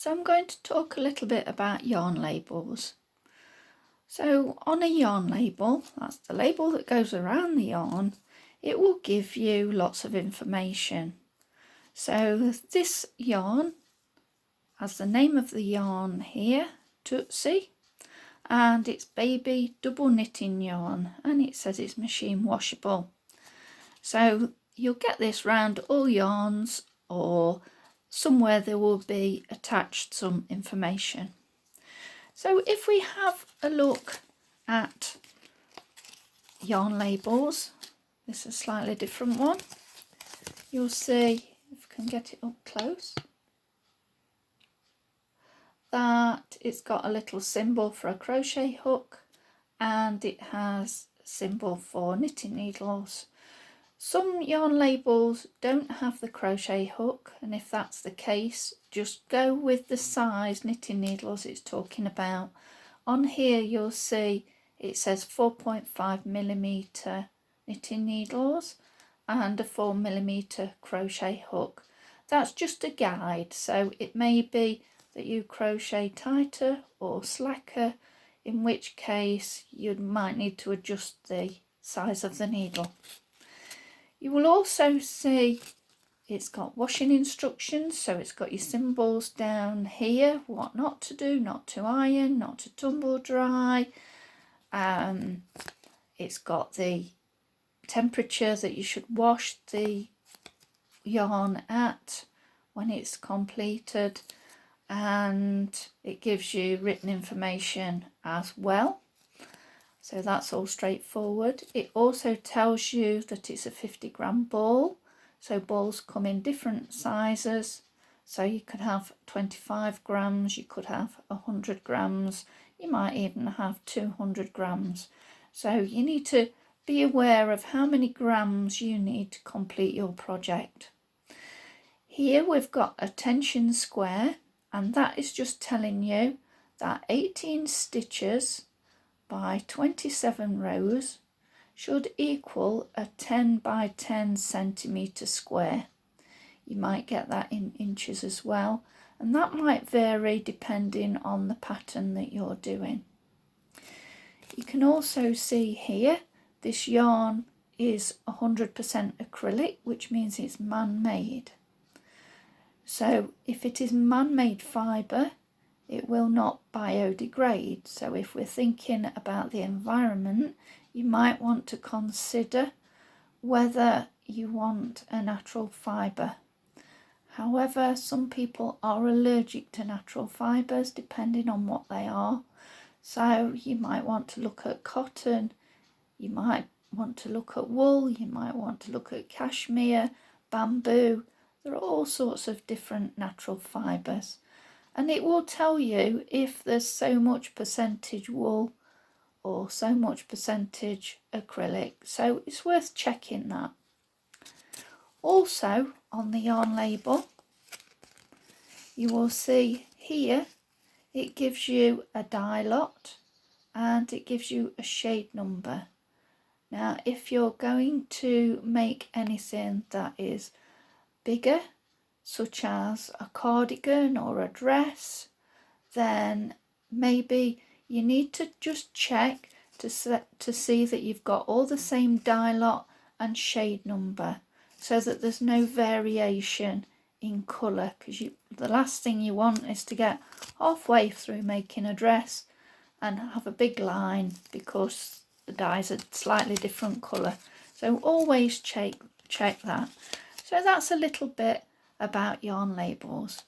So I'm going to talk a little bit about yarn labels. So on a yarn label, that's the label that goes around the yarn, it will give you lots of information. So this yarn has the name of the yarn here, Tootsie, and it's baby double knitting yarn, and it says it's machine washable. So you'll get this round all yarns, or somewhere there will be attached some information. So if we have a look at yarn labels, this is a slightly different one. You'll see, if I can get it up close, that it's got a little symbol for a crochet hook, and it has a symbol for knitting needles. Some yarn labels don't have the crochet hook, and if that's the case, just go with the size knitting needles it's talking about. On here you'll see it says 4.5mm knitting needles and a 4mm crochet hook. That's just a guide, so it may be that you crochet tighter or slacker, in which case you might need to adjust the size of the needle. You will also see it's got washing instructions, so it's got your symbols down here, what not to do, not to iron, not to tumble dry. It's got the temperature that you should wash the yarn at when it's completed, and it gives you written information as well. So that's all straightforward. It also tells you that it's a 50-gram ball. So balls come in different sizes. So you could have 25 grams, you could have 100 grams, you might even have 200 grams. So you need to be aware of how many grams you need to complete your project. Here we've got a tension square, and that is just telling you that 18 stitches by 27 rows should equal a 10 by 10 centimetre square. You might get that in inches as well, and that might vary depending on the pattern that you're doing. You can also see here this yarn is 100% acrylic, which means it's man-made. So if it is man-made fibre, it will not biodegrade. So if we're thinking about the environment, you might want to consider whether you want a natural fibre. However, some people are allergic to natural fibres depending on what they are. So you might want to look at cotton, you might want to look at wool, you might want to look at cashmere, bamboo. There are all sorts of different natural fibres. And it will tell you if there's so much percentage wool or so much percentage acrylic. So it's worth checking that. Also on the yarn label, you will see here it gives you a dye lot and it gives you a shade number. Now if you're going to make anything that is bigger, such as a cardigan or a dress, then maybe you need to just check to see that you've got all the same dye lot and shade number, so that there's no variation in colour, because the last thing you want is to get halfway through making a dress and have a big line because the dye's a slightly different colour. So always check that. So that's a little bit about yarn labels.